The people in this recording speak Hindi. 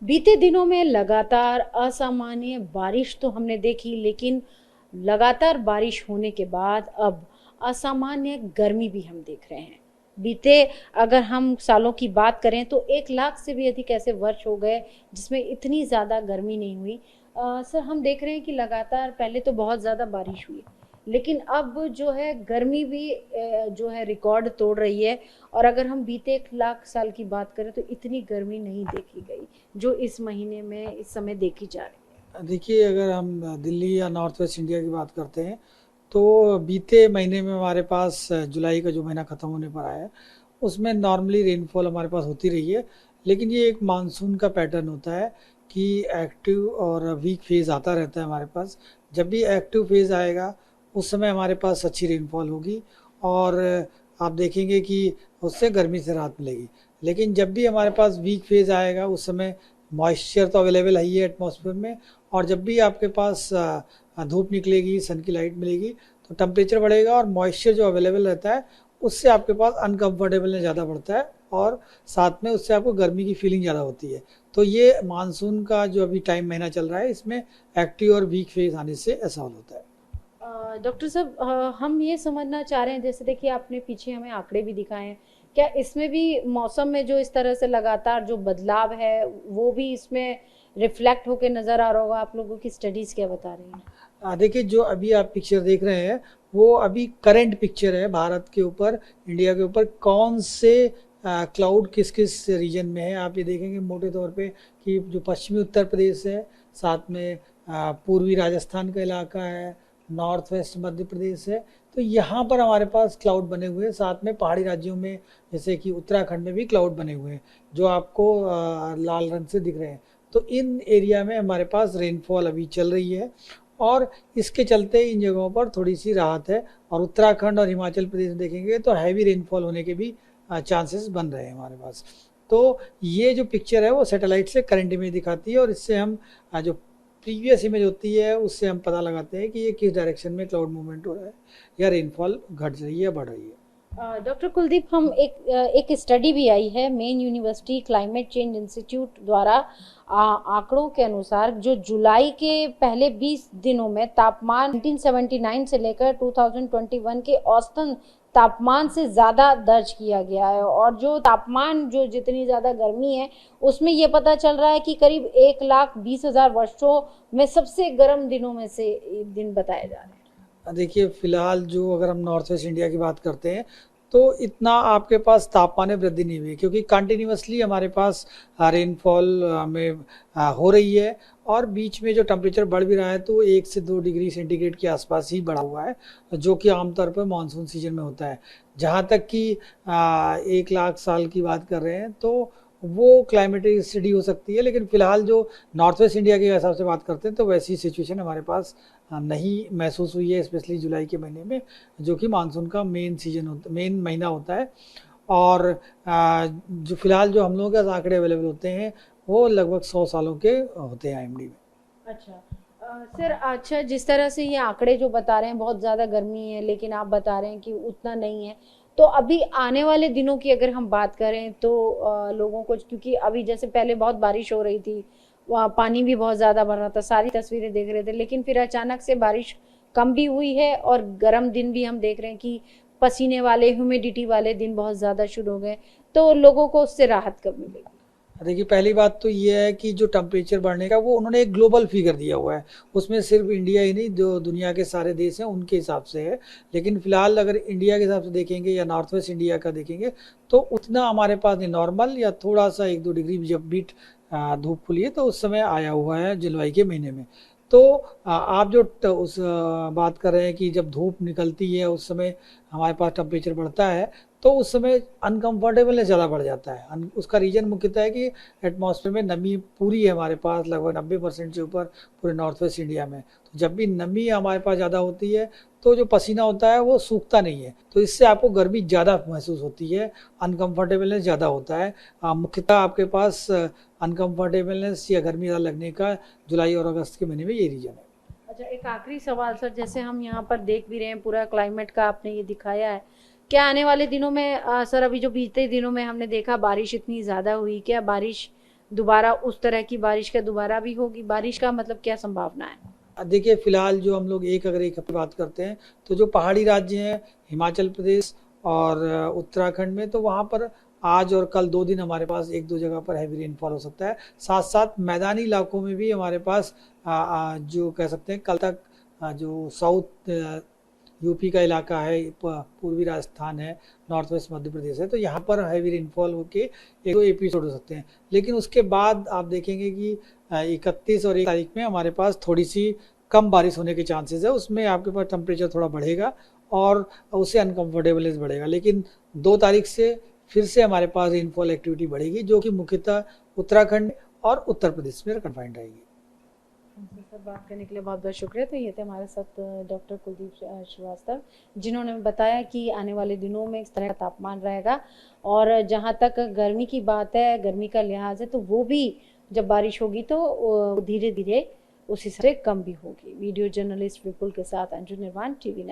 बीते दिनों में लगातार असामान्य बारिश तो हमने देखी, लेकिन लगातार बारिश होने के बाद अब असामान्य गर्मी भी हम देख रहे हैं। बीते अगर हम सालों की बात करें तो 1 लाख से भी अधिक ऐसे वर्ष हो गए जिसमें इतनी ज़्यादा गर्मी नहीं हुई। सर, हम देख रहे हैं कि लगातार पहले तो बहुत ज़्यादा बारिश हुई, लेकिन अब जो है गर्मी भी जो है रिकॉर्ड तोड़ रही है। और अगर हम बीते 1 लाख साल की बात करें तो इतनी गर्मी नहीं देखी गई जो इस महीने में इस समय देखी जा रही है। देखिए, अगर हम दिल्ली या नॉर्थ वेस्ट इंडिया की बात करते हैं तो बीते महीने में हमारे पास जुलाई का जो महीना ख़त्म होने पर आया है उसमें नॉर्मली रेनफॉल हमारे पास होती रही है। लेकिन ये एक मानसून का पैटर्न होता है कि एक्टिव और वीक फेज़ आता रहता है हमारे पास। जब भी एक्टिव फेज़ आएगा उस समय हमारे पास अच्छी रेनफॉल होगी और आप देखेंगे कि उससे गर्मी से राहत मिलेगी। लेकिन जब भी हमारे पास वीक फेज़ आएगा उस समय मॉइस्चर तो अवेलेबल है ही है एटमॉस्फेयर में, और जब भी आपके पास धूप निकलेगी, सन की लाइट मिलेगी, तो टेम्परेचर बढ़ेगा और मॉइस्चर जो अवेलेबल रहता है उससे आपके पास अनकम्फर्टेबलनेस ज़्यादा बढ़ता है और साथ में उससे आपको गर्मी की फीलिंग ज़्यादा होती है। तो ये मानसून का जो अभी टाइम महीना चल रहा है इसमें एक्टिव और वीक फेज आने से ऐसा होता है। डॉक्टर साहब, हम ये समझना चाह रहे हैं, जैसे देखिए आपने पीछे हमें आंकड़े भी दिखाए हैं, क्या इसमें भी मौसम में जो इस तरह से लगातार जो बदलाव है वो भी इसमें रिफ्लेक्ट होके नजर आ रहा होगा? आप लोगों की स्टडीज क्या बता रही हैं? देखिए, जो अभी आप पिक्चर देख रहे हैं वो अभी करंट पिक्चर है भारत के ऊपर, इंडिया के ऊपर कौन से क्लाउड किस किस रीजन में है। आप ये देखेंगे मोटे तौर पे कि जो पश्चिमी उत्तर प्रदेश है, साथ में पूर्वी राजस्थान का इलाका है, नॉर्थ वेस्ट मध्य प्रदेश है, तो यहाँ पर हमारे पास क्लाउड बने हुए हैं। साथ में पहाड़ी राज्यों में जैसे कि उत्तराखंड में भी क्लाउड बने हुए हैं जो आपको लाल रंग से दिख रहे हैं। तो इन एरिया में हमारे पास रेनफॉल अभी चल रही है और इसके चलते इन जगहों पर थोड़ी सी राहत है। और उत्तराखंड और हिमाचल प्रदेश देखेंगे तो हैवी रेनफॉल होने के भी चांसेस बन रहे हैं हमारे पास। तो ये जो पिक्चर है वो सैटेलाइट से करंट इमेज दिखाती है और इससे हम जो प्रीवियस इमेज होती है उससे हम पता लगाते हैं कि ये किस डायरेक्शन में क्लाउड मूवमेंट हो रहा है या रेनफॉल घट रही है या बढ़ रही है। डॉक्टर कुलदीप, हम एक स्टडी भी आई है main university climate change institute द्वारा। आंकड़ों के अनुसार जो जुलाई के पहले 20 दिनों में तापमान 1979 से लेकर 2021 के औसतन तापमान से ज़्यादा दर्ज किया गया है। और जो तापमान, जो जितनी ज़्यादा गर्मी है उसमें ये पता चल रहा है कि करीब 1,20,000 वर्षों में सबसे गर्म दिनों में से दिन बताए जा रहे हैं। देखिए, फ़िलहाल जो अगर हम नॉर्थ वेस्ट इंडिया की बात करते हैं तो इतना आपके पास तापमान में वृद्धि नहीं हुई क्योंकि कंटिन्यूसली हमारे पास रेनफॉल में हो रही है और बीच में जो टेम्परेचर बढ़ भी रहा है तो 1 से 2 डिग्री सेंटीग्रेड के आसपास ही बढ़ा हुआ है, जो कि आमतौर पर मानसून सीजन में होता है। जहाँ तक कि 1 लाख साल की बात कर रहे हैं तो वो क्लाइमेटिक स्टडी हो सकती है, लेकिन फ़िलहाल जो नॉर्थ वेस्ट इंडिया के हिसाब से बात करते हैं तो वैसी सिचुएशन हमारे पास नहीं महसूस हुई है, स्पेशली जुलाई के महीने में, जो कि मानसून का मेन महीना होता है। और जो फ़िलहाल जो हम लोगों के आंकड़े अवेलेबल होते हैं वो लगभग 100 सालों के होते हैं आईएमडी में। अच्छा। सर, अच्छा, जिस तरह से ये आंकड़े जो बता रहे हैं बहुत ज़्यादा गर्मी है, लेकिन आप बता रहे हैं कि उतना नहीं है, तो अभी आने वाले दिनों की अगर हम बात करें तो लोगों को, क्योंकि अभी जैसे पहले बहुत बारिश हो रही थी, वहाँ पानी भी बहुत ज़्यादा भर रहा था, सारी तस्वीरें देख रहे थे, लेकिन फिर अचानक से बारिश कम भी हुई है और गर्म दिन भी हम देख रहे हैं कि पसीने वाले, ह्यूमिडिटी वाले दिन बहुत ज़्यादा शुरू हो गए, तो लोगों को उससे राहत कब मिलेगी? देखिए, पहली बात तो ये है कि जो टेम्परेचर बढ़ने का वो उन्होंने एक ग्लोबल फिगर दिया हुआ है, उसमें सिर्फ इंडिया ही नहीं, जो दुनिया के सारे देश हैं उनके हिसाब से है। लेकिन फ़िलहाल अगर इंडिया के हिसाब से देखेंगे या नॉर्थ वेस्ट इंडिया का देखेंगे तो उतना हमारे पास नहीं, नॉर्मल या थोड़ा सा 1-2 डिग्री जब भी धूप खुली है तो उस समय आया हुआ है जुलाई के महीने में। तो आप जो उस बात कर रहे हैं कि जब धूप निकलती है उस समय हमारे पास टेम्परेचर बढ़ता है तो उस समय अनकंफर्टेबलनेस ज़्यादा बढ़ जाता है। उसका रीज़न मुख्यतः है कि एटमॉस्फेयर में नमी पूरी है हमारे पास, लगभग 90% से ऊपर पूरे नॉर्थ वेस्ट इंडिया में। तो जब भी नमी हमारे पास ज़्यादा होती है तो जो पसीना होता है वो सूखता नहीं है, तो इससे आपको गर्मी ज़्यादा महसूस होती है, अनकंफर्टेबलनेस ज़्यादा होता है। मुख्यतः आपके पास अनकंफर्टेबलनेस या गर्मी ज़्यादा लगने का जुलाई और अगस्त के महीने में ये रीज़न है। अच्छा, एक आखिरी सवाल सर, जैसे हम यहाँ पर देख भी रहे हैं पूरा क्लाइमेट का आपने ये दिखाया है, क्या आने वाले दिनों में सर, अभी जो बीते दिनों में हमने देखा बारिश इतनी ज़्यादा हुई, क्या बारिश दोबारा उस तरह की बारिश का दोबारा भी होगी? बारिश का मतलब क्या संभावना है? देखिए फिलहाल जो हम लोग अगर एक हफ्ते बात करते हैं तो जो पहाड़ी राज्य हैं हिमाचल प्रदेश और उत्तराखंड में, तो वहाँ पर आज और कल 2 दिन हमारे पास 1-2 जगह पर हैवी रेनफॉल हो सकता है। साथ साथ मैदानी इलाकों में भी हमारे पास जो कह सकते हैं कल तक जो साउथ यूपी का इलाका है, पूर्वी राजस्थान है, नॉर्थ वेस्ट मध्य प्रदेश है, तो यहाँ पर हैवी रेनफॉल होके 1-2 एपिसोड हो सकते हैं। लेकिन उसके बाद आप देखेंगे कि 31 और 1 तारीख में हमारे पास थोड़ी सी कम बारिश होने के चांसेस है। उसमें आपके पास टेम्परेचर थोड़ा बढ़ेगा और उससे अनकम्फर्टेबलनेस बढ़ेगा। लेकिन 2 तारीख से फिर से हमारे पास रेनफॉल एक्टिविटी बढ़ेगी, जो कि मुख्यतः उत्तराखंड और उत्तर प्रदेश में कन्फाइंड रहेगी। हमसे सर बात करने के लिए बहुत बहुत शुक्रिया। तो ये थे हमारे साथ डॉक्टर कुलदीप श्रीवास्तव, जिन्होंने बताया कि आने वाले दिनों में इस तरह का तापमान रहेगा और जहाँ तक गर्मी की बात है, गर्मी का लिहाज है, तो वो भी जब बारिश होगी तो धीरे धीरे उसी से कम भी होगी। वीडियो जर्नलिस्ट विपुल के साथ अंजू निर्वाण, TV9।